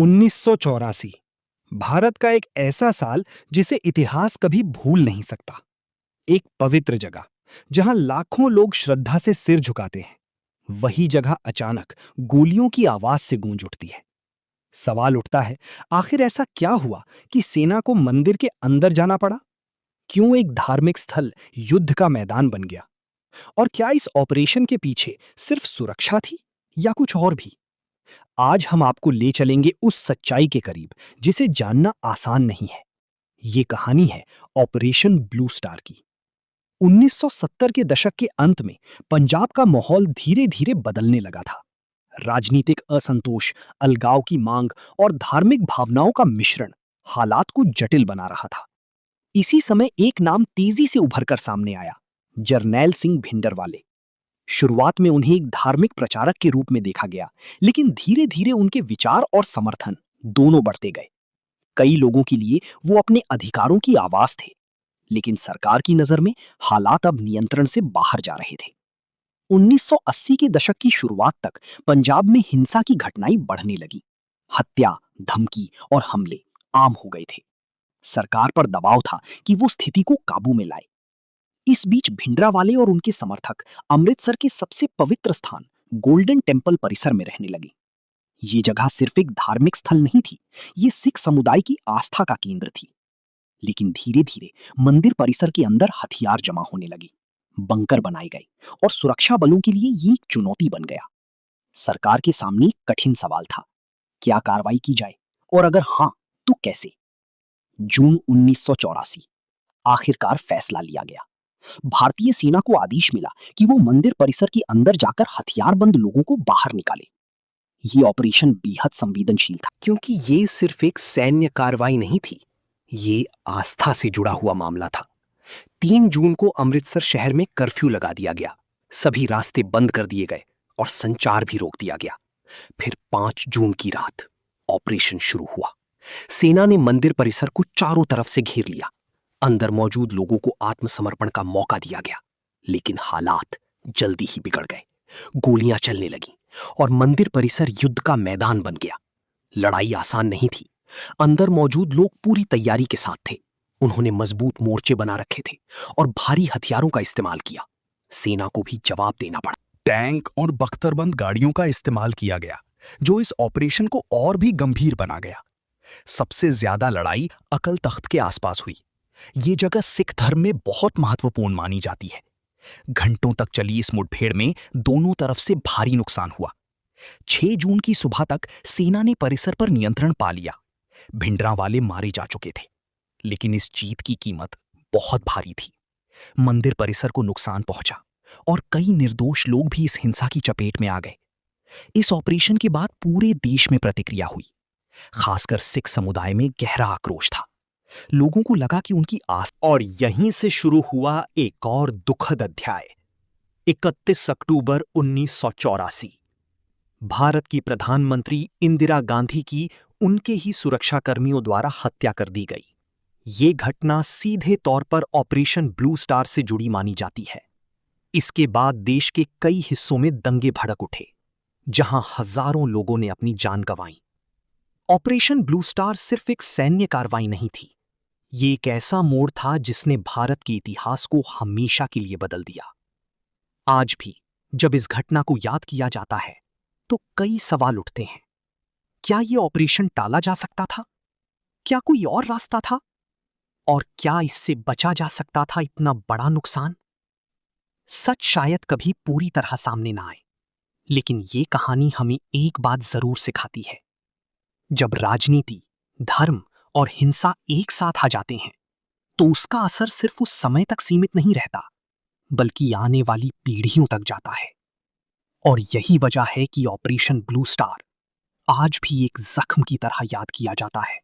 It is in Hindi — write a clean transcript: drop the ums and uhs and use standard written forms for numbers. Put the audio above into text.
1984 भारत का एक ऐसा साल जिसे इतिहास कभी भूल नहीं सकता। एक पवित्र जगह जहां लाखों लोग श्रद्धा से सिर झुकाते हैं, वही जगह अचानक गोलियों की आवाज से गूंज उठती है। सवाल उठता है, आखिर ऐसा क्या हुआ कि सेना को मंदिर के अंदर जाना पड़ा? क्यों एक धार्मिक स्थल युद्ध का मैदान बन गया? और क्या इस ऑपरेशन के पीछे सिर्फ सुरक्षा थी या कुछ और भी? आज हम आपको ले चलेंगे उस सच्चाई के करीब जिसे जानना आसान नहीं है। ये कहानी है ऑपरेशन ब्लू स्टार की। 1970 के दशक के अंत में पंजाब का माहौल धीरे-धीरे बदलने लगा था। राजनीतिक असंतोष, अलगाव की मांग और धार्मिक भावनाओं का मिश्रण हालात को जटिल बना रहा था। इसी समय एक नाम तेजी से उभरकर सामने आया, जरनैल सिंह भिंडरवाले। शुरुआत में उन्हें एक धार्मिक प्रचारक के रूप में देखा गया, लेकिन धीरे धीरे उनके विचार और समर्थन दोनों बढ़ते गए। कई लोगों के लिए वो अपने अधिकारों की आवाज थे, लेकिन सरकार की नजर में हालात अब नियंत्रण से बाहर जा रहे थे। 1980 के दशक की शुरुआत तक पंजाब में हिंसा की घटनाएं बढ़ने लगी। हत्या, धमकी और हमले आम हो गए थे। सरकार पर दबाव था कि वो स्थिति को काबू में लाए। इस बीच भिंडरावाले और उनके समर्थक अमृतसर के सबसे पवित्र स्थान गोल्डन टेम्पल परिसर में रहने लगे। ये जगह सिर्फ एक धार्मिक स्थल नहीं थी, ये सिख समुदाय की आस्था का केंद्र थी। लेकिन धीरे धीरे मंदिर परिसर के अंदर हथियार जमा होने लगे, बंकर बनाए गए और सुरक्षा बलों के लिए ये एक चुनौती बन गया। सरकार के सामने एक कठिन सवाल था, क्या कार्रवाई की जाए और अगर हाँ तो कैसे? जून 1984 आखिरकार फैसला लिया गया। भारतीय सेना को आदेश मिला कि वो मंदिर परिसर के अंदर जाकर हथियारबंद लोगों को बाहर निकाले। ये ऑपरेशन बेहद संवेदनशील था, क्योंकि ये सिर्फ एक सैन्य कार्रवाई नहीं थी, ये आस्था से जुड़ा हुआ मामला था। 3 जून को अमृतसर शहर में कर्फ्यू लगा दिया गया, सभी रास्ते बंद कर दिए गए और संचार भी रोक दिया गया। फिर 5 जून की रात ऑपरेशन शुरू हुआ। सेना ने मंदिर परिसर को चारों तरफ से घेर लिया। अंदर मौजूद लोगों को आत्मसमर्पण का मौका दिया गया, लेकिन हालात जल्दी ही बिगड़ गए। गोलियां चलने लगीं और मंदिर परिसर युद्ध का मैदान बन गया। लड़ाई आसान नहीं थी। अंदर मौजूद लोग पूरी तैयारी के साथ थे। उन्होंने मजबूत मोर्चे बना रखे थे और भारी हथियारों का इस्तेमाल किया। सेना को भी जवाब देना पड़ा। टैंक और बख्तरबंद गाड़ियों का इस्तेमाल किया गया, जो इस ऑपरेशन को और भी गंभीर बना गया। सबसे ज्यादा लड़ाई अकल तख्त के आसपास हुई। ये जगह सिख धर्म में बहुत महत्वपूर्ण मानी जाती है। घंटों तक चली इस मुठभेड़ में दोनों तरफ से भारी नुकसान हुआ। 6 जून की सुबह तक सेना ने परिसर पर नियंत्रण पा लिया। भिंडरावाले मारे जा चुके थे, लेकिन इस जीत की कीमत बहुत भारी थी। मंदिर परिसर को नुकसान पहुंचा और कई निर्दोष लोग भी इस हिंसा की चपेट में आ गए। इस ऑपरेशन के बाद पूरे देश में प्रतिक्रिया हुई। खासकर सिख समुदाय में गहरा आक्रोश था। लोगों को लगा कि उनकी आस और यहीं से शुरू हुआ एक और दुखद अध्याय। 31 अक्टूबर 1984 भारत की प्रधानमंत्री इंदिरा गांधी की उनके ही सुरक्षाकर्मियों द्वारा हत्या कर दी गई। ये घटना सीधे तौर पर ऑपरेशन ब्लू स्टार से जुड़ी मानी जाती है। इसके बाद देश के कई हिस्सों में दंगे भड़क उठे, जहां हजारों लोगों ने अपनी जान गंवाई। ऑपरेशन ब्लू स्टार सिर्फ एक सैन्य कार्रवाई नहीं थी, ये एक ऐसा मोड़ था जिसने भारत के इतिहास को हमेशा के लिए बदल दिया। आज भी जब इस घटना को याद किया जाता है तो कई सवाल उठते हैं। क्या यह ऑपरेशन टाला जा सकता था? क्या कोई और रास्ता था? और क्या इससे बचा जा सकता था इतना बड़ा नुकसान? सच शायद कभी पूरी तरह सामने ना आए, लेकिन ये कहानी हमें एक बात जरूर सिखाती है। जब राजनीति, धर्म और हिंसा एक साथ आ जाते हैं, तो उसका असर सिर्फ उस समय तक सीमित नहीं रहता, बल्कि आने वाली पीढ़ियों तक जाता है। और यही वजह है कि ऑपरेशन ब्लू स्टार आज भी एक जख्म की तरह याद किया जाता है।